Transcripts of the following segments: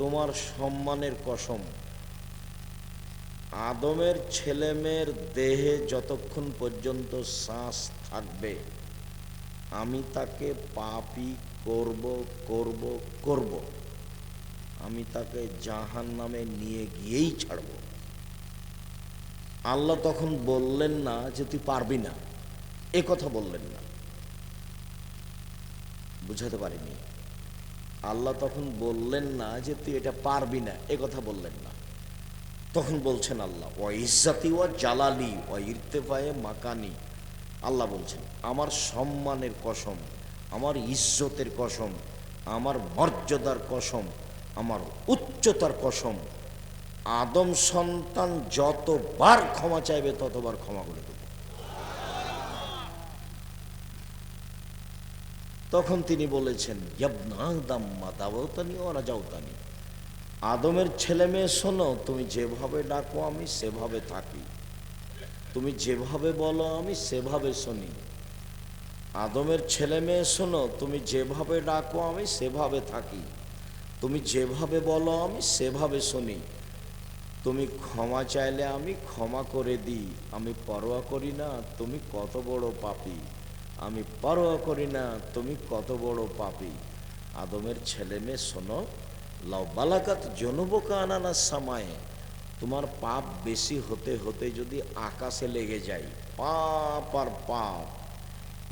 তোমার সম্মানের কসম, আদমের ছেলেমেয়ের দেহে যতক্ষণ পর্যন্ত শ্বাস থাকবে আমি তাকে পাপী করব করব করব, আমি তাকে জাহান্নামে নিয়ে গিয়েই ছাড়ব। আল্লাহ তখন বললেন না যে তুই পারবি না, এ কথা বললেন না। বুঝাতে পারিনি। আল্লাহ তখন বললেন না যে তুই এটা পারবি না, এ কথা বললেন না। তখন বলছেন আল্লাহ, ওয়া ইজ্জাতি ওয়া জালালি ওয়া ইরতেফায়ে মাকানি, আল্লাহ বলছেন আমার সম্মানের কসম, আমার ইজ্জতের কসম, আমার মর্যাদার কসম, আমার উচ্চতার কসম, আদম সন্তান যতবার ক্ষমা চাইবে ততবার ক্ষমা করে দেব। তখন তিনি বলেছেন, ইয়াবনা আদম মা দাওতানি ওয়া রাজাউতানি, আদমের ছেলে মেয়ে শোনো, তুমি যেভাবে ডাকো আমি সেভাবে থাকি, তুমি যেভাবে বলো আমি সেভাবে শুনি। আদমের ছেলে মেয়ে শোনো, তুমি যেভাবে ডাকো আমি সেভাবে থাকি, তুমি যেভাবে বলো আমি সেভাবে শুনি। তুমি ক্ষমা চাইলে আমি ক্ষমা করে দিই, আমি পরোয়া করি না তুমি কত বড় পাপী, আমি পরোয়া করি না তুমি কত বড় পাপী। আদমের ছেলে মেয়ে শোনো, লাউ বালাকাত জনুবকা আনানা সামায়ে, তোমার পাপ বেশি হতে হতে যদি আকাশে লেগে যায়, পাপ আর পাপ,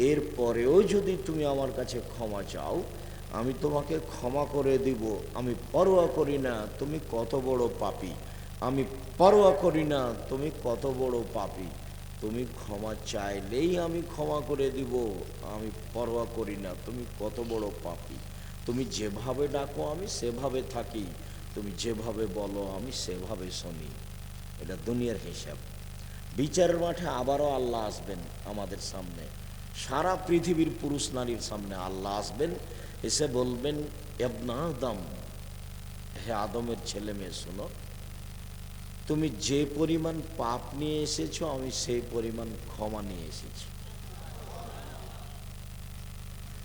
এরপরেও যদি তুমি আমার কাছে ক্ষমা চাও আমি তোমাকে ক্ষমা করে দিব, আমি পরোয়া করি না তুমি কত বড় পাপী, আমি পরোয়া করি না তুমি কত বড় পাপী। তুমি ক্ষমা চাইলেই আমি ক্ষমা করে দিব, আমি পরোয়া করি না তুমি কত বড় পাপী। তুমি যেভাবে ডাকো আমি সেভাবে থাকি, তুমি যেভাবে বলো আমি সেভাবে শুনি। এটা দুনিয়ার হিসাব। বিচারের মাঠে আবারও আল্লাহ আসবেন আমাদের সামনে, সারা পৃথিবীর পুরুষ নারীর সামনে আল্লাহ আসবেন, এসে বলবেন, ইবনা আদম, হে আদমের ছেলে মেয়ে শোনো, তুমি যে পরিমাণ পাপ নিয়ে এসেছো আমি সেই পরিমাণ ক্ষমা নিয়ে এসেছি।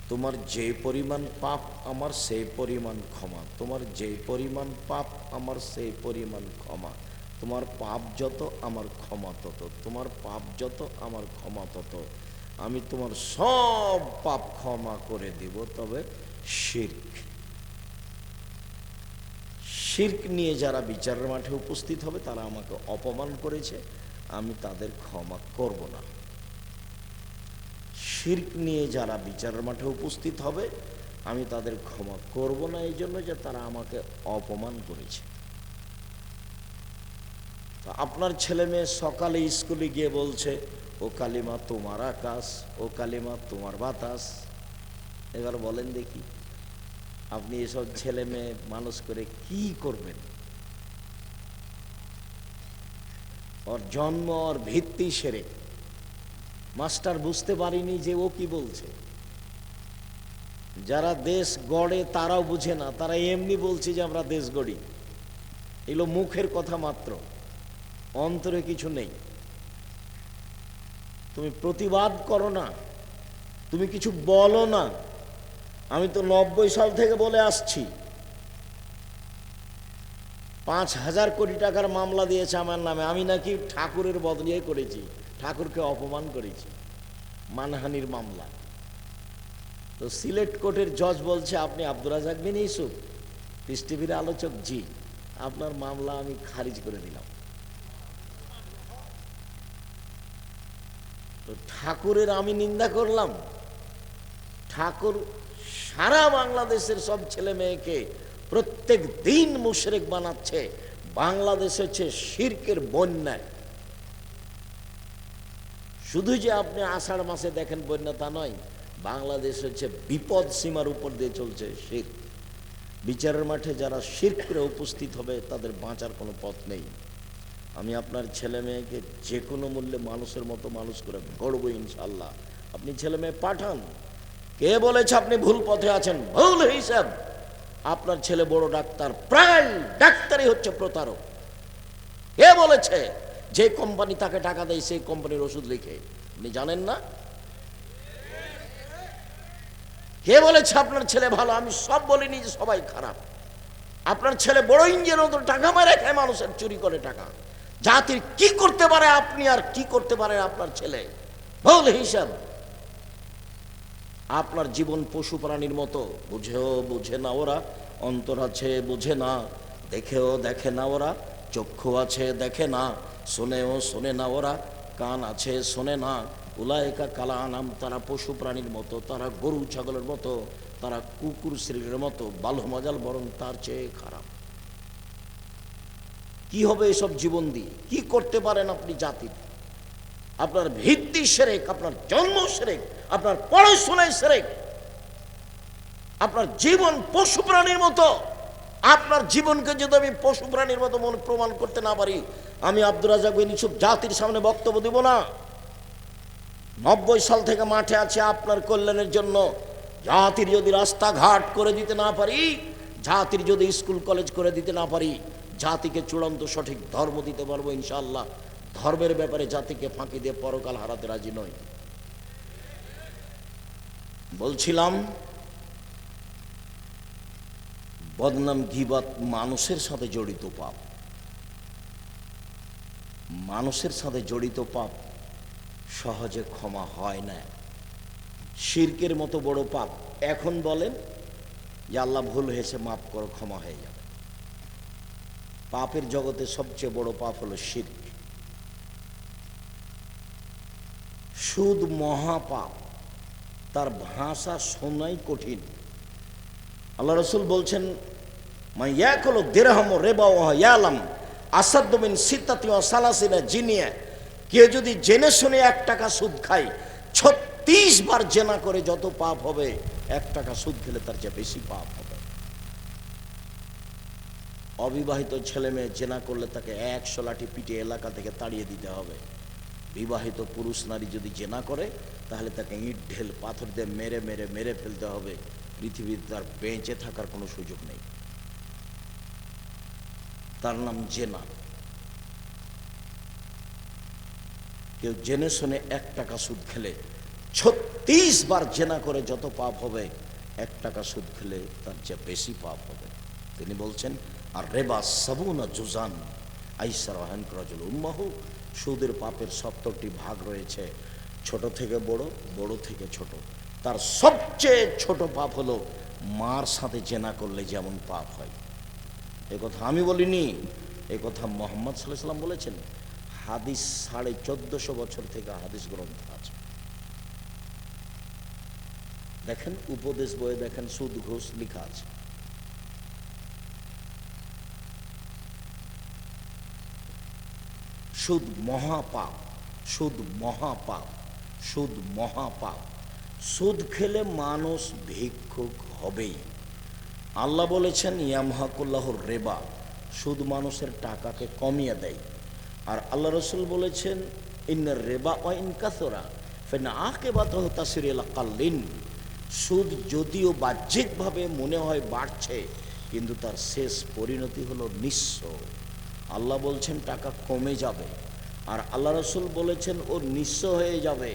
তোমার যে পরিমাণ পাপ আমার সেই পরিমাণ ক্ষমা, তোমার যে পরিমাণ পাপ আমার সেই পরিমাণ ক্ষমা। তোমার পাপ যত আমার ক্ষমা তত, তোমার পাপ যত আমার ক্ষমা তত। আমি তোমার সব পাপ ক্ষমা করে দিব, তবে শিরক, শিরক নিয়ে যারা বিচারের মাঠে উপস্থিত হবে তারা আমাকে অপমান করেছে, আমি তাদের ক্ষমা করব না। শিরক নিয়ে যারা বিচারের মাঠে উপস্থিত হবে আমি তাদের ক্ষমা করব না, এই জন্য যে তারা আমাকে অপমান করেছে। তো আপনার ছেলে মেয়ে সকালে স্কুলে গিয়ে বলছে, ও কালিমা তোমার আকাশ, ও কালিমা তোমার বাতাস। এবার বলেন দেখি, আপনি এসব ছেলে মেয়ে মানুষ করে কি করবেন? ওর জন্ম, ওর ভিত্তি শিরক। মাস্টার বুঝতে পারিনি যে ও কি বলছে। যারা দেশ গড়ে তারাও বুঝে না, তারা এমনি বলছে যে আমরা দেশ গড়ি, এগুলো মুখের কথা মাত্র, অন্তরে কিছু নেই। তুমি প্রতিবাদ করো না, তুমি কিছু বলো না। আমি তো 90 সাল থেকে বলে আসছি, 5,000 কোটি টাকার মামলা দিয়েছে আমার নামে, আমি নাকি ঠাকুরের বদলে করেছি, ঠাকুরকে অপমান করেছি, মানহানির মামলা। তো সিলেট কোর্টের জজ বলছে, আপনি আব্দুর রাজ্জাক বিন ইউসুফ, পিস টিভির আলোচক, জি, আপনার মামলা আমি খারিজ করে দিলাম। তো ঠাকুরের আমি নিন্দা করলাম? ঠাকুর সারা বাংলাদেশের সব ছেলে মেয়েকে প্রত্যেক দিন মুশরিক বানাচ্ছে। বাংলাদেশ হচ্ছে শিরকের বন্যায়। শুধু যে আপনি আষাঢ় মাসে দেখেন বন্যা তা নয়, বাংলাদেশ হচ্ছে বিপদ সীমার উপর দিয়ে চলছে শিরক। বিচারের মাঠে যারা শিরক করে উপস্থিত হবে তাদের বাঁচার কোনো পথ নেই। আমি আপনার ছেলে মেয়েকে যে কোনো মূল্যে মানুষের মতো মানুষ করে গড়বো ইনশাল্লাহ। আপনি ছেলে মেয়ে পাঠান। কে বলেছে আপনি ভুল পথে আছেন? ভুল হিসাব। আপনার ছেলে বড় ডাক্তার, প্রায় ডাক্তারই হচ্ছে প্রতারক। কে বলেছে? যে কোম্পানি তাকে টাকা দেয় সেই কোম্পানির ওষুধ লিখে, আপনি জানেন না? কে বলেছে আপনার ছেলে ভালো? আমি সব বলিনি যে সবাই খারাপ, আপনার ছেলে বড় ইঞ্জিনিয়ার মতো টাকা মেরে খায়, মানুষের চুরি করে টাকা। জাতির কি করতে পারে আপনি আর কি করতে পারে আপনার ছেলে, ভুল হিসাব। আপনার জীবন পশু প্রাণীর মতো, বুঝেও বুঝে না ওরা, অন্তর আছে বুঝে না, দেখেও দেখে না ওরা, চক্ষু আছে দেখে না, শোনেও শোনে না ওরা, কান আছে শোনে না। উলায়েকা কালা আনাম, তারা পশু প্রাণীর মতো, তারা গরু ছাগলের মতো, তারা কুকুর শ্রীর মতো, বালু মজাল, বরং তার চেয়ে খারাপ। কি হবে এসব জীবন দিয়ে? কি করতে পারেন আপনি জাতির? আপনার ভিত্তি শিরক, আপনার জন্ম শিরক, আপনার পড়াশোনায় শিরক, আপনার জীবন পশু প্রাণীর মতো। আপনার জীবনকে যদি আমি পশু প্রাণীর মতো মনে প্রমাণ করতে না পারি, আমি আব্দুর রাজ্জাক বিন ইউসুফ জাতির সামনে বক্তব্য দিব না। 90 সাল থেকে মাঠে আছে আপনার কল্যাণের জন্য। জাতির যদি রাস্তাঘাট করে দিতে না পারি, জাতির যদি স্কুল কলেজ করে দিতে না পারি, জাতিকে চূড়ান্ত সঠিক ধর্ম দিতে পারবো ইনশাআল্লাহ। ধর্মের ব্যাপারে জাতিকে ফাঁকি দিয়ে পরকাল হারাতে রাজি নয়। বলছিলাম, বদনাম গীবত মানুষের সাথে জড়িত পাপ, মানুষের সাথে জড়িত পাপ সহজে ক্ষমা হয় না। শিরকের মতো বড় পাপ। এখন বলেন যে আল্লাহ ভুল হয়েছে, মাফ করো, ক্ষমা হয়ে যাবে। পাপের জগতে সবচেয়ে বড় পাপ হলো শিরক। সুদ মহাপাপ, তার ভাষা শোনাই কঠিন। আল্লাহ রসুল বলছেন, মাইয়াকুলু দিরহাম রিবা ওয়া ইয়ালাম আসাদ্দু মিন সিত্তাতি ওয়া সালাসিনা জিনিয়া। কেউ যদি জেনে শুনে 1 টাকা সুদ খায়, 36 বার জেনা করে যত পাপ হবে, 1 টাকা সুদ খেলে তার চেয়ে বেশি পাপ হবে। অবিবাহিত ছেলে মেয়ে জেনা করলে তাকে 100 লাঠি পিটে এলাকা থেকে তাড়িয়ে দিতে হবে। বিবাহিত পুরুষ নারী যদি জেনা করে, তাহলে তাকে ইট ঢেল পাথর দিয়ে মেরে মেরে মেরে ফেলতে হবে। পৃথিবীতে তার বেঁচে থাকার কোনো সুযোগ নেই। তার নাম জেনা। কেউ জেনে শুনে 1 টাকা সুদ খেলে, 36 বার জেনা করে যত পাপ হবে, 1 টাকা সুদ খেলে তার চেয়ে বেশি পাপ হবে। তিনি বলছেন, আর রেবা সাবুনা জুজান আইসার রাজুল উম্মাহু। সুদের পাপের 70টি ভাগ রয়েছে, ছোট থেকে বড়, বড় থেকে ছোট। তার সবচেয়ে ছোট পাপ হলো মার সাথে জেনা করলে যেমন পাপ হয়। এ কথা আমি বলিনি, এ কথা মুহাম্মদ সাল্লাল্লাহু আলাইহি ওয়াসাল্লাম বলেছেন। হাদিস 1450 বছর থেকে হাদিস গ্রন্থ আছে। দেখেন উপদেশ বইয়ে দেখেন, সুদ ঘুষ লেখা আছে। সুদ মহাপাপ, সুদ মহাপাপ, সুদ মহাপাপ। সুদ খেলে মানুষ ভিক্ষুক হবেই। আল্লাহ বলেছেন, ইয়ামহাকুল্লাহুর রেবা, সুদ মানুষের টাকাকে কমিয়ে দেয়। আর আল্লাহ রসুল বলেছেন, ইন্নার রেবা ওয়া ইন কাসরা ফাইন আকিবাতুহু তাসিরু ইলা কাল্লিন। সুদ যদিও বাহ্যিকভাবে মনে হয় বাড়ছে, কিন্তু তার শেষ পরিণতি হলো নিঃস্ব। আল্লাহ বলছেন টাকা কমে যাবে, আর আল্লাহ রসুল বলেছেন ও নিঃস্ব হয়ে যাবে।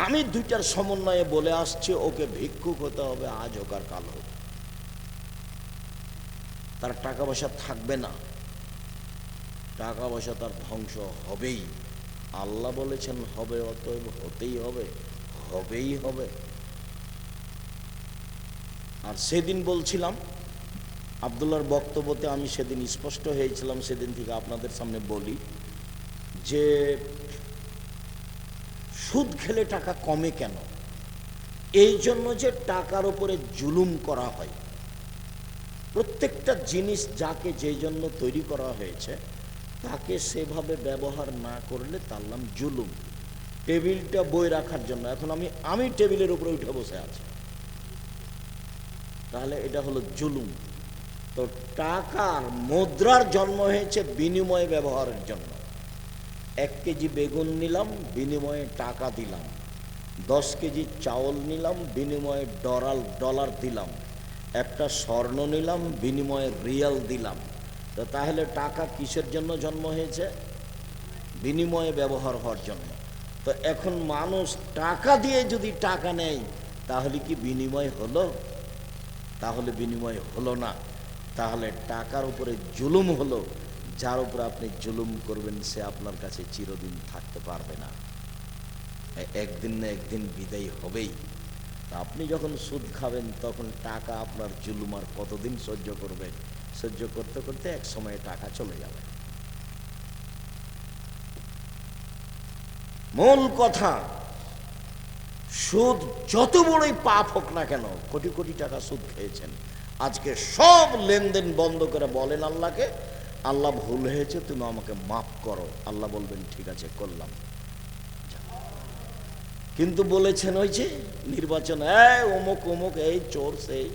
আমি দুইটার সমন্বয়ে বলে আসছি, ওকে ভিক্ষুক হতে হবে, আজ হোক আর কাল হোক। তার টাকা পয়সা থাকবে না, টাকা পয়সা তার ধ্বংস হবেই। আল্লাহ বলেছেন হবে, অতএব হতেই হবে, হবেই হবে। আর সেদিন বলছিলাম, আব্দুল্লাহর বক্তব্যতে আমি সেদিন স্পষ্ট হয়েছিলাম, সেদিন থেকে আপনাদের সামনে বলি যে সুদ খেলে টাকা কমে কেন? এই জন্য যে টাকার উপরে জুলুম করা হয়। প্রত্যেকটা জিনিস যাকে যে জন্য তৈরি করা হয়েছে, তাকে সেভাবে ব্যবহার না করলে তার নাম জুলুম। টেবিলটা বই রাখার জন্য, এখন আমি টেবিলের উপরে উঠে বসে আছি, তাহলে এটা হলো জুলুম। তো টাকার মুদ্রার জন্ম হয়েছে বিনিময় ব্যবহারের জন্য। 1 কেজি বেগুন নিলাম, বিনিময়ে টাকা দিলাম। 10 কেজি চাউল নিলাম, বিনিময়ে ডলার দিলাম। একটা স্বর্ণ নিলাম, বিনিময়ে রিয়াল দিলাম। তো তাহলে টাকা কিসের জন্য জন্ম হয়েছে? বিনিময়ে ব্যবহার হওয়ার জন্য। তো এখন মানুষ টাকা দিয়ে যদি টাকা নেয়, তাহলে কি বিনিময় হলো? তাহলে বিনিময় হলো না। তাহলে টাকার উপরে জুলুম হলো, যার উপর আপনি জুলুম করবেন সে আপনার কাছে চিরদিন থাকতে পারবে না, একদিন না একদিন বিদায় হবেই। তা আপনি যখন সুদ খাবেন তখন টাকা আপনার জুলুম আর কতদিন সহ্য করবে? সহ্য করতে করতে এক সময় টাকা চলে যাবে। মূল কথা, সুদ যত বড়ই পাপ হোক না কেন, কোটি কোটি টাকা সুদ খেয়েছেন, আজকে সব লেনদেন বন্ধ করে বলেন আল্লাহকে, আল্লাহ ভুল হয়েছে, তুমি আমাকে মাফ করো। আল্লাহ বলবেন ঠিক আছে করলাম। কিন্তু বলেছেন ওই যে নির্বাচন, অমুক অমুক, এই চোর সেই,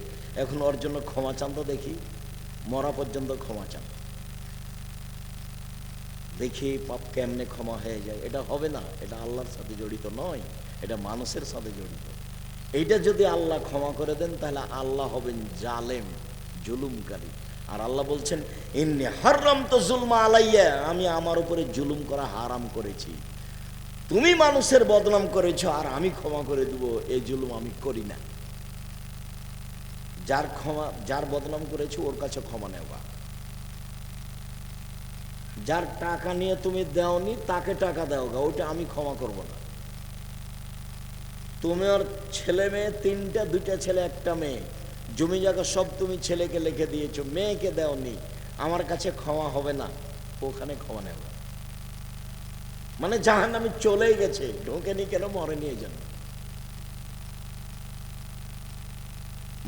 এখন ওর জন্য ক্ষমা চান তো দেখি, মরা পর্যন্ত ক্ষমা চান, দেখি পাপ কেমনে ক্ষমা হয়ে যায়। এটা হবে না, এটা আল্লাহর সাথে জড়িত নয়, এটা মানুষের সাথে জড়িত। এইটা যদি আল্লাহ ক্ষমা করে দেন তাহলে আল্লাহ হবেন জালেম, জুলুমকারী। আর আল্লাহ বলছেন ইন্নী হারামতু যুলমা আলাইয়া, আমি আমার উপরে জুলুম করা হারাম করেছি। তুমি মানুষের বদনাম করেছো আর আমি ক্ষমা করে দেব, এই জুলুম আমি করি না। যার বদনাম করেছো ওর কাছে ক্ষমা নেওয়া, যার টাকা নিয়ে তুমি দেওনি তাকে টাকা দেওগা, ওটা আমি ক্ষমা করব না। তুমি ওর ছেলে মেয়ে তিনটা, দুইটা ছেলে একটা মেয়ে, জমি জায়গা সব তুমি ছেলেকে লিখে দিয়েছো, মেয়েকে দেওনি, আমার কাছে ক্ষমা হবে না, ওখানে ক্ষমা নেব। মানে জাহান্নামে চলেই গেছে, ঢোকেনি কেন, মরে নিয়ে যান।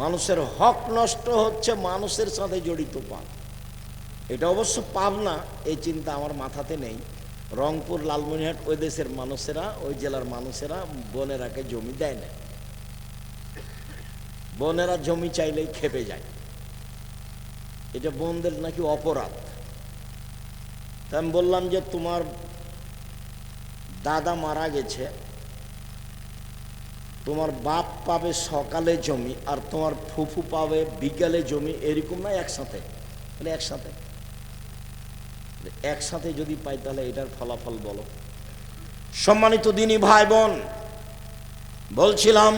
মানুষের হক নষ্ট হচ্ছে, মানুষের সাথে জড়িত পাপ। এটা অবশ্য পাপ না, এই চিন্তা আমার মাথাতে নেই। রংপুর, লালমনিরহাট ওই দেশের মানুষেরা, ওই জেলার মানুষেরা বোনেরাকে জমি দেয় না, বোনেরা জমি চাইলেই খেপে যায়, এটা বোনদের নাকি অপরাধ। তা আমি বললাম যে তোমার দাদা মারা গেছে, তোমার বাপ পাবে সকালে জমি আর তোমার ফুফু পাবে বিকালে জমি, এরকম না একসাথে? মানে একসাথে, একসাথে যদি পাই তাহলে এটার ফলাফল বলো। সম্মানিত দিনী ভাই বোন, বলছিলাম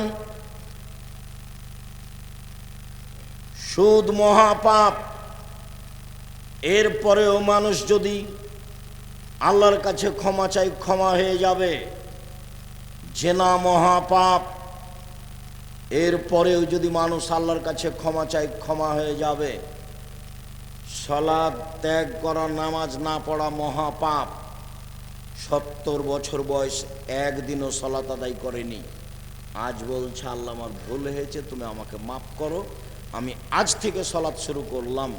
সুদ মহাপাপ। এরপরেও মানুষ যদি আল্লাহর কাছে ক্ষমা চাই, ক্ষমা হয়ে যাবে। জেনা মহাপাপ, এরপরেও যদি মানুষ আল্লাহর কাছে ক্ষমা চাই, ক্ষমা হয়ে যাবে। সালাত ত্যাগ করা, নামাজ না পড়া মহাপাপ। 70 বছর বয়স, একদিনও সালাত আদায় করেনি, আজ বলছে আল্লাহ আমার ভুল হয়েছে, তুমি আমাকে মাফ করো, আমি আজ থেকে সালাত শুরু করলাম,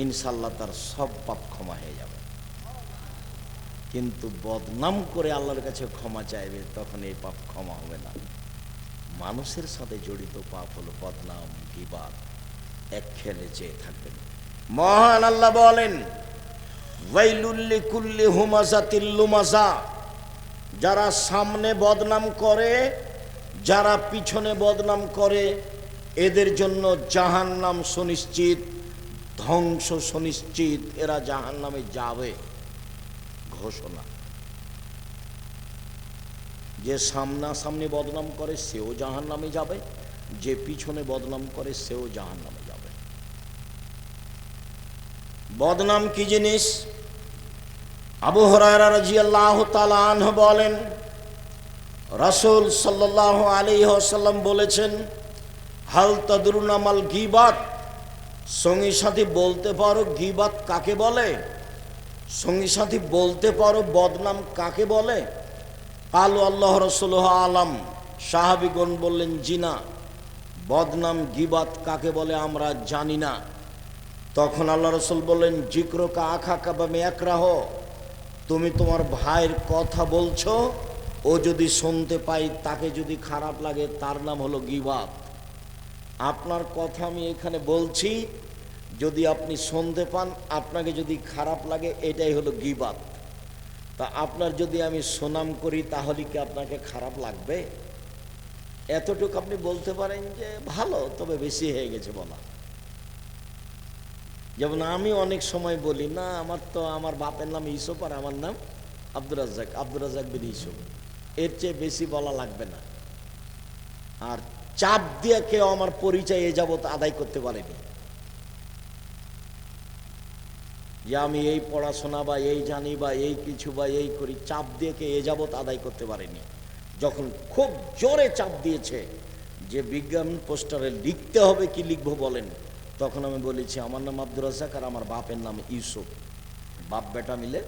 ইনশাল্লাহ তার সব পাপ ক্ষমা হয়ে যাবে। কিন্তু বদনাম করে আল্লাহর কাছে ক্ষমা চাইবে, তখন এই পাপ ক্ষমা হবে না। মানুষের সাথে জড়িত পাপ হলো বদনাম, গীবাত, এক খেলে চেয়ে থাকবেন। মহান আল্লাহ বলেন ওয়াইলুল লিকুল্লি হুমাযাতিল লুমাযা, যারা সামনে বদনাম করে, যারা পিছনে বদনাম করে, এদের জন্য জাহান্নাম সুনিশ্চিত, ধ্বংস সুনিশ্চিত, এরা জাহান্নামে যাবে, ঘোষণা। যে সামনাসামনি বদনাম করে সেও জাহান্নামে যাবে, যে পিছনে বদনাম করে সেও জাহান্নামে যাবে। বদনাম কি জিনিস? আবু হুরায়রা রাদিয়াল্লাহু তাআলা আনহু বলেন, রাসূল সাল্লাল্লাহু আলাইহি ওয়াসাল্লাম বলেছেন, হাল তাদরুনা মাল গীবাত, সঙ্গী সাথী বলতে পারো গীবাত কাকে বলে? সঙ্গী সাথী বলতে পারো বদনাম কাকে বলে? কালু আল্লাহ রাসূলুহু আলাম, সাহাবীগণ বললেন জি না, বদনাম গীবাত কাকে বলে আমরা জানি না। তখন আল্লাহ রাসূল বললেন, যিকরুকা আখাকা বিমা ইয়াকরাহ, তুমি তোমার ভাইয়ের কথা বলছো, ও যদি শুনতে পাই, তাকে যদি খারাপ লাগে, তার নাম হলো গীবাত। আপনার কথা আমি এখানে বলছি, যদি আপনি শুনতে পান, আপনাকে যদি খারাপ লাগে, এটাই হলো গীবাত। তা আপনার যদি আমি সুনাম করি তাহলে কি আপনাকে খারাপ লাগবে? এতটুকু আপনি বলতে পারেন যে ভালো, তবে বেশি হয়ে গেছে বলা। যেমন আমি অনেক সময় বলি না, আমার বাপের নাম ইউসুফ আর আমার নাম আব্দুর রাজ্জাক, আব্দুর রাজ্জাক বিন ইউসুফ, এর চেয়ে বেশি বলা লাগবে না। আর চাপ দিয়ে কেউ আমার পরিচয় এ যাবত আদায় করতে পারেনি। যে আমি এই পড়াশোনা বা এই জানি বা এই কিছু বা এই করি, চাপ দিয়ে কে এ যাবৎ আদায় করতে পারেনি। যখন খুব জোরে চাপ দিয়েছে যে বিজ্ঞান পোস্টারে লিখতে হবে, কি লিখবো বলেন, তখন আমি বলেছি আমার নাম আব্দুর রাজ্জাক আর আমার বাপের নাম ইউসুফ, বাপ বেটা মিলে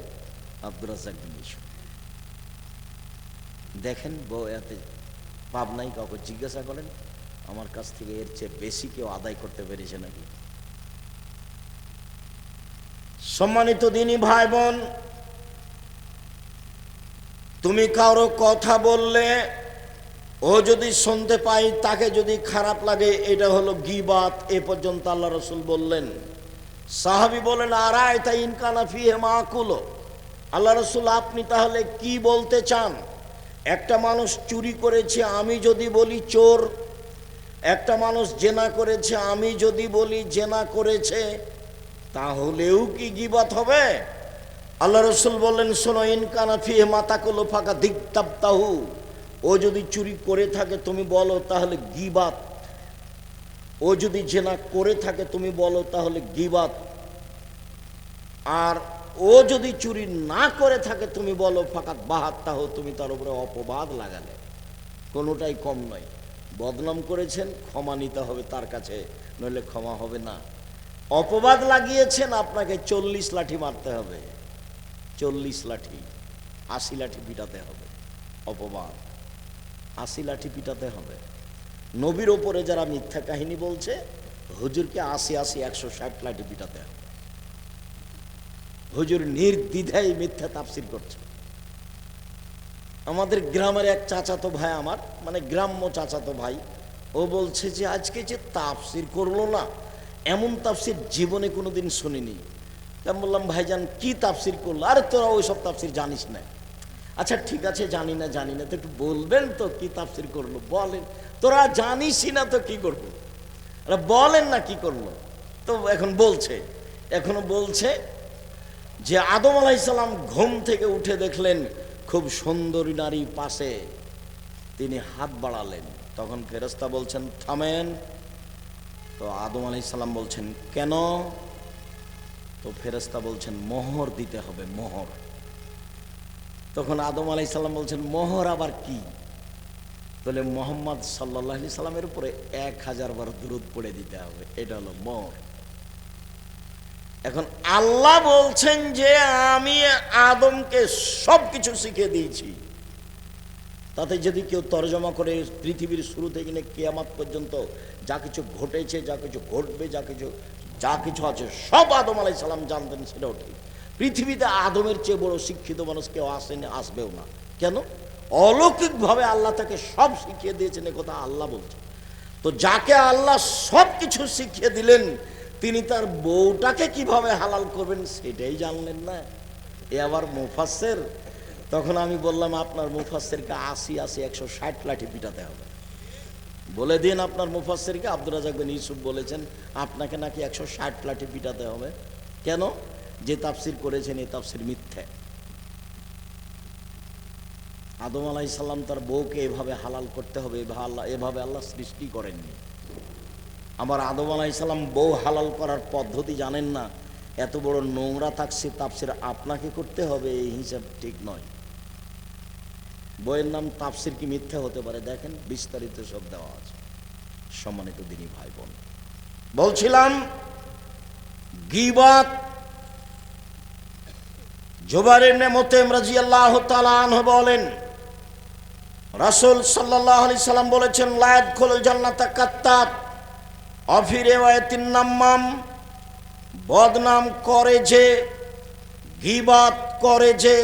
আব্দুর রাজ্জাক বিন ইউসুফ। দেখেন বউ এতে পাপ নাই, কাউকে জিজ্ঞাসা করেন আমার কাছ থেকে এর চেয়ে বেশি কেউ আদায় করতে পেরেছে নাকি? সম্মানিত দিনী ভাই বোন, তুমি কারো কথা বললে ও যদি শুনতে পাই, তাকে যদি খারাপ লাগে, এটা হলো গীবাত। এ পর্যন্ত আল্লাহ রসুল বললেন। সাহাবী বলেন আরায়তা ইন কানা ফিহি মাকুল, আল্লাহ রসুল আপনি তাহলে কি বলতে চান? একটা মানুষ চুরি করেছে, আমি যদি বলি চোর, একটা মানুষ জেনা করেছে, আমি যদি বলি জেনা করেছে, তাহলেও কি গীবাত হবে? আল্লাহ রসুল বললেন শোনো, ইন কানা ফিহি মাতাকুল ফাকা দিগতাবতাহু, ও যদি চুরি করে থাকে তুমি বলো তাহলে গীবাত, ও যদি জেনা করে থাকে তুমি বলো তাহলে গীবাত, আর ও যদি চুরি না করে থাকে তুমি বলো ফাকাত বাহাত্তাহ, তুমি তার উপরে অপবাদ লাগালে। কোনোটাই কম নয়। বদনাম করেছেন, ক্ষমা নিতে হবে তার কাছে, নইলে ক্ষমা হবে না। অপবাদ লাগিয়েছেন, আপনাকে 40 লাঠি মারতে হবে, 40 লাঠি, 80 লাঠি পিটাতে হবে। অপবাদ 80 লাঠি পিটাতে হবে। নবীর ওপরে যারা মিথ্যা কাহিনী বলছে, হুজুরকে 80 160 লাঠি পিটাতে হবে। হুজুর নির্দ্বিধায় মিথ্যা তাফসির করছে। আমাদের গ্রামের এক চাচাতো ভাই, আমার মানে গ্রাম্য চাচাতো ভাই, ও বলছে যে আজকে যে তাফসির করলো না, এমন তাফসির জীবনে কোনোদিন শুনিনি। তা বললাম ভাইজান কি তাফসির করলো? আরে তোরা ওই সব তাফসির জানিস না। আচ্ছা ঠিক আছে, জানি না তো একটু বলবেন তো কি তাফসির করলো, বলেন। তোরা জানিসই না তো কি করবো, বলেন না কি করলো। তো এখন বলছে, এখনো বলছে যে আদম আলাইহিস সালাম ঘুম থেকে উঠে দেখলেন খুব সুন্দরী নারী পাশে, তিনি হাত বাড়ালেন, তখন ফেরেশতা বলছেন থামেন। তো আদম আলাইহিস সালাম বলছেন কেন? তো ফেরেশতা বলছেন মোহর দিতে হবে, মোহর। তখন আদম আলাইহিস সালাম বলছেন মোহর আবার কি? তাহলে মুহাম্মদ সাল্লাল্লাহু আলাইহি সাল্লামের উপরে 1000 বার দুরূদ পড়ে দিতে হবে, এটা হলো মোহর। এখন আল্লাহ বলছেন যে আমি আদমকে সব কিছু শিখিয়ে দিয়েছি। তাতে যদি কেউ তরজমা করে পৃথিবীর শুরু থেকে নিয়ে কিয়ামত পর্যন্ত যা কিছু ঘটেছে, যা কিছু ঘটবে, যা কিছু আছে সব আদম আলাইহিস সালাম জানতেন, সেটাও ঠিক। পৃথিবীতে আদমের চেয়ে বড় শিক্ষিত মানুষ কেউ আসেনি, আসবেও না। কেন? অলৌকিকভাবে আল্লাহ তাকে সব শিখিয়ে দিয়েছেন, এ কথা আল্লাহ বলছেন। তো যাকে আল্লাহ সব কিছু শিখিয়ে দিলেন, তিনি তার বউটাকে কিভাবে হালাল করবেন সেটাই জানলেন না। এ আবার মুফাসসির। তখন আমি বললাম আপনার মুফাসসিরকে 80 160 লাঠি পিটাতে হবে। বলে দিন আপনার মুফাসসিরকে, আব্দুর রাজ্জাক বিন ইউসুফ বলেছেন আপনাকে নাকি 160 লাঠি পিটাতে হবে। কেন? যে তাফসির করেছেন এই তাফসির মিথ্যা। আদম আলাইহিস সালাম তার বউকে এভাবে হালাল করতে হবে, এভাবে আল্লাহ সৃষ্টি করেননি। আমার আদম আলাইহিস সালাম বউ হালাল করার পদ্ধতি জানেন না, এত বড় নোংরা তাফসির আপনাকে করতে হবে, এই হিসাব ঠিক নয়। বইয়ের নাম তাফসির কি মিথ্যা হতে পারে? দেখেন বিস্তারিত সব দেওয়া আছে। সম্মানিত দিনী ভাই বোন, বলছিলাম গীবত। জুবাইর ইবনে মুতাইম রাদিয়াল্লাহু তাআলা আনহু বলেন রাসূল সাল্লাল্লাহু আলাইহি সাল্লাম বলেছেন লা ইয়াদখুলুল জান্নাতা কাত্তাত অফি রিওয়ায়াতিন নাম্মাম, বদনাম করে যে, গীবত করে যে,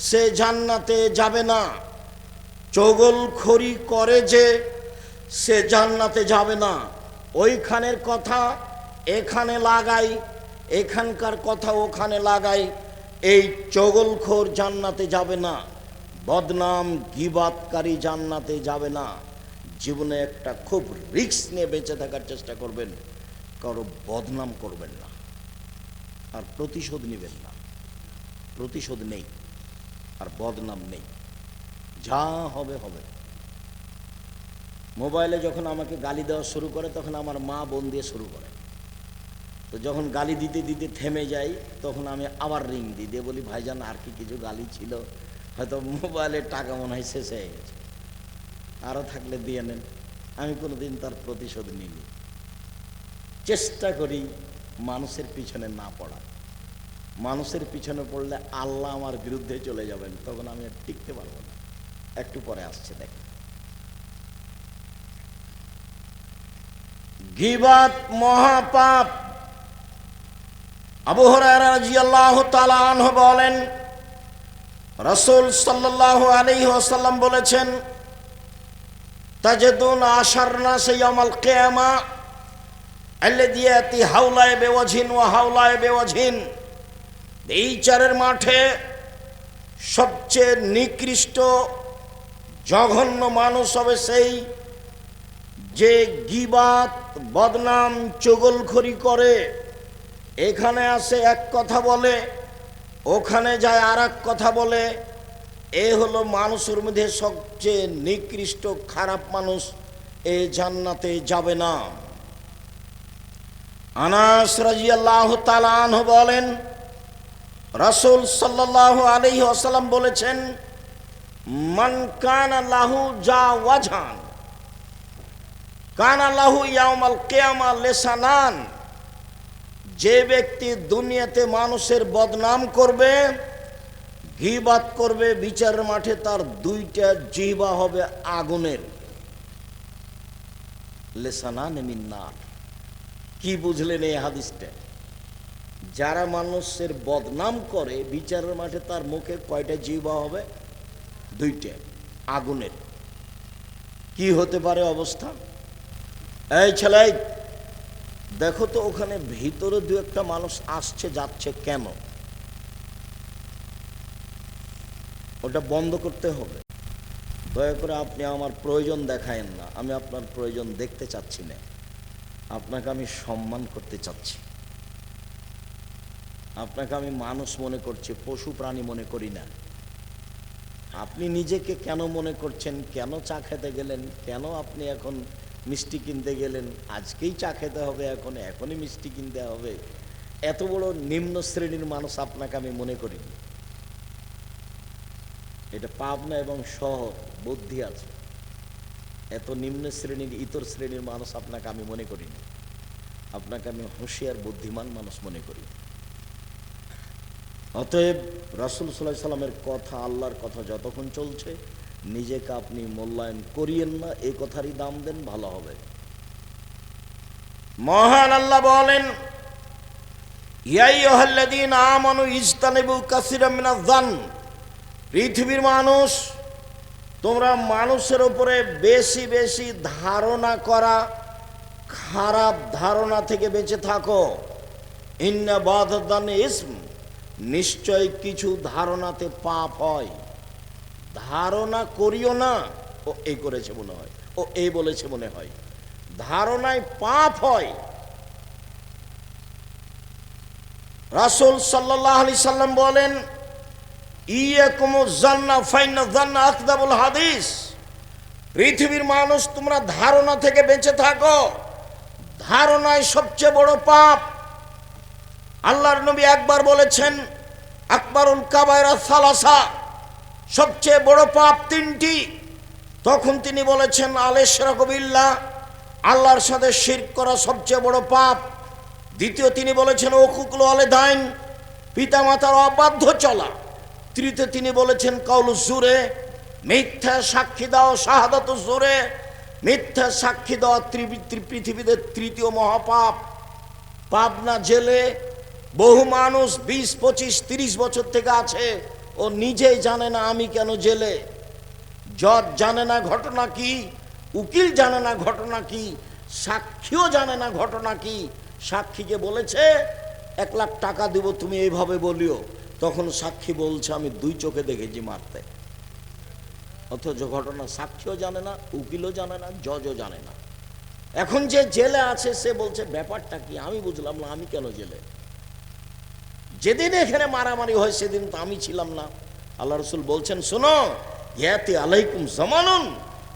সে জান্নাতে যাবে না। চগলখড়ি করে যে, সে জান্নাতে যাবে না। ওইখানের কথা এখানে লাগাই, এখানকার কথা ওখানে লাগাই, এই চগলখোর জান্নাতে যাবে না, বদনাম গীবতকারী জান্নাতে যাবে না। জীবনে একটা খুব রিস্ক নিয়ে বেঁচে থাকার চেষ্টা করবেন, কারো বদনাম করবেন না, আর প্রতিশোধ নেবেন না। প্রতিশোধ নেই আর বদনাম নেই, যা হবে হবে। মোবাইলে যখন আমাকে গালি দেওয়া শুরু করে, তখন আমার মা বোন দিয়ে শুরু করে, তো যখন গালি দিতে দিতে থেমে যাই, তখন আমি আবার রিং দিই, দিয়ে বলি ভাইজান আর কি কিছু গালি ছিল, হয়তো মোবাইলের টাকা মনে হয় শেষ হয়ে গেছে, আরও থাকলে দিয়ে নেন। আমি কোনোদিন তার প্রতিশোধ নিইনি। চেষ্টা করি মানুষের পিছনে না পড়া। মানুষের পিছনে পড়লে আল্লাহ আমার বিরুদ্ধে চলে যাবেন, তখন আমি আর টিকতে পারবো না। একটু পরে আসছে দেখ। গীবাত মহাপাপ। আবু হুরায়রা রাদিয়াল্লাহু তাআলা আনহু বলেন, রাসূল সাল্লাল্লাহু আলাইহি ওয়াসাল্লাম বলেছেন, তাজদুন আশারনা ইয়াউমাল কিয়ামা আল্লাযী ইয়াতি হাওলায় বিওয়াজহিন ওয়া হাওলায় বিওয়াজহিন। এই বিচারের মাঠে সবচেয়ে নিকৃষ্ট জঘন্য মানুষ হবে সেই যে গীবাত, বদনাম, চুগলখড়ি করে। এখানে আসে এক কথা বলে, ওখানে যায় আর এক কথা বলে। এ হলো মানুষের মধ্যে সবচেয়ে নিকৃষ্ট খারাপ মানুষ, এ জান্নাতে যাবে না। আনাস রাদিয়াল্লাহু তাআলা আনহু বলেন, রাসূল সাল্লাল্লাহু আলাইহি ওয়াসাল্লাম বলেছেন, মান কানা লাহু জাওয়াজান কানা লাহু ইয়াউমাল কিয়ামা লিসানান। যে ব্যক্তি দুনিয়াতে মানুষের বদনাম করবে, গীবাত করবে, বিচারের মাঠে তার দুইটা জিহ্বা হবে আগুনের। লিসানান মিন নার। কি বুঝলেন এই হাদিসটা? যারা মানুষের বদনাম করে, বিচারের মাঠে তার মুখে কয়টা জিহ্বা হবে? দুইটা, আগুনের। কি হতে পারে অবস্থা? এই ছেলে, দেখো তো ওখানে ভিতরে দু একটা মানুষ আসছে যাচ্ছে কেন? ওটা বন্ধ করতে হবে। দয়া করে আপনি আমার প্রয়োজন দেখায়েন না, আমি আপনার প্রয়োজন দেখতে চাচ্ছি না। আপনাকে আমি সম্মান করতে চাচ্ছি, আপনাকে আমি মানুষ মনে করছি, পশু প্রাণী মনে করি না। আপনি নিজেকে কেন মনে করছেন? কেন চা খেতে গেলেন? কেন আপনি এখন মিষ্টি কিনতে গেলেন? আজকেই চা খেতে হবে, এখনই মিষ্টি কিনতে হবে। এত বড় নিম্ন শ্রেণীর মানুষ আপনাকে আমি মনে করিনি। এটা পাবনা এবং শহর, বুদ্ধি আছে। এত নিম্ন শ্রেণীর, ইতর শ্রেণীর মানুষ আপনাকে আমি মনে করিনি। আপনাকে আমি হুঁশিয়ার, বুদ্ধিমান মানুষ মনে করি। অতএব রাসূল সাল্লাল্লাহু আলাইহি সাল্লামের কথা, আল্লাহর কথা যতক্ষণ চলছে, নিজেকে আপনি মূল্যায়ন করিয়েন না, এই কথারই দাম দেন, ভালো হবে। মহান আল্লাহ বলেন, ইয়া আইয়ুহাল্লাযীনা আমানু ইজতানিবু কাসীরাম মিনাজ-যান। পৃথিবীর মানুষ, তোমরা মানুষের উপরে বেশি বেশি ধারণা করা খারাপ ধারণা থেকে বেঁচে থাকো। ইন্না বাদাদানি ইসম। নিশ্চয় কিছু ধারণাতে পাপ হয়। ধারণা করিও না ও এই করেছে মনে হয়, ও এই বলেছে মনে হয়, ধারণায় পাপ হয়। রাসূল সাল্লাল্লাহু আলাইহি সাল্লাম বলেন, ইয়াকুমুজ জান্নাহ ফাইন্না জান্নাহ আকযাবুল হাদিস। পৃথিবীর মানুষ, তোমরা ধারণা থেকে বেঁচে থাকো। ধারণায় সবচেয়ে বড় পাপ। আল্লাহর নবী একবার বলেছেন, আকবারুল কাবায়রা সালাসা, সবচেয়ে বড় পাপ তিনটি। তখন তিনি বলেছেন, আল-ইশরাকু বিল্লাহ, আল্লাহর সাথে শিরক করা সবচেয়ে বড় পাপ। দ্বিতীয় তিনি বলেছেন, উকুকুল ওয়ালিদাইন, পিতামাতার অবাধ্য চলা। তৃতীয় তিনি বলেছেন, কাউলুজ জুরে, মিথ্যা সাক্ষী দাও, শাহাদাতুজ জুরে, মিথ্যা সাক্ষী দেওয়া পৃথিবীতে তৃতীয় মহাপাপ। পাবনা জেলে বহু মানুষ 20, 25, 30 বছর থেকে আছে, ও নিজেই জানে না আমি কেন জেলে। জজ জানে না ঘটনা কি, উকিল জানে না ঘটনা কি, সাক্ষীও জানে না ঘটনা কি। সাক্ষীকে বলেছে 1 লাখ টাকা দিব, তুমি এইভাবে বলিও। তখন সাক্ষী বলছে, আমি 2 চোখে দেখেছি মারতে। অথচ ঘটনা সাক্ষীও জানে না, উকিলও জানে না, জজও জানে না। এখন যে জেলে আছে সে বলছে, ব্যাপারটা কি আমি বুঝলাম না, আমি কেন জেলে? যেদিন এখানে মারামারি হয় সেদিন তো আমি ছিলাম না। আল্লাহ রাসূল বলছেন, শোনো, ইয়াতি আলাইকুম জামানুন,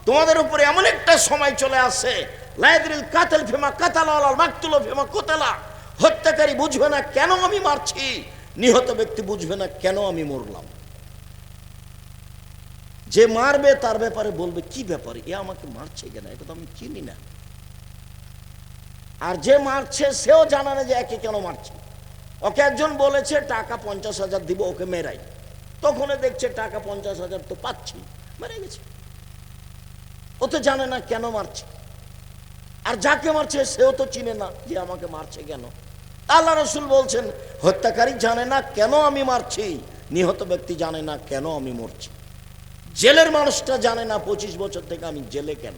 তোমাদের উপরে এমন একটা সময় চলে আসে, লা ইয়াদরিল কাতিল ফিমা কাতালা ওয়াল মাকতুলু ফিমা কুতিলা। হত্যাকারী বুঝবে না কেন আমি মারছি, নিহত ব্যক্তি বুঝবে না কেন আমি মরলাম। যে মারবে তার ব্যাপারে বলবে কি ব্যাপারে, এ আমাকে মারছে কেন, এটা তো আমি চিনি না। আর যে মারছে সেও জানে না যে একে কেন মারছে। ওকে একজন বলেছে টাকা 50,000 দিব ওকে মেরাই, তখন দেখছে টাকা 50,000 তো পাচ্ছি, মেরে গেছে। ও তো জানে না কেন মারছে, আর যাকে মারছে সেও তো চিনে না যে আমাকে মারছে কেন। আল্লাহ রসুল বলছেন হত্যাকারী জানে না কেন আমি মারছি, নিহত ব্যক্তি জানে না কেন আমি মরছি। জেলের মানুষটা জানে না 25 বছর থেকে আমি জেলে কেন।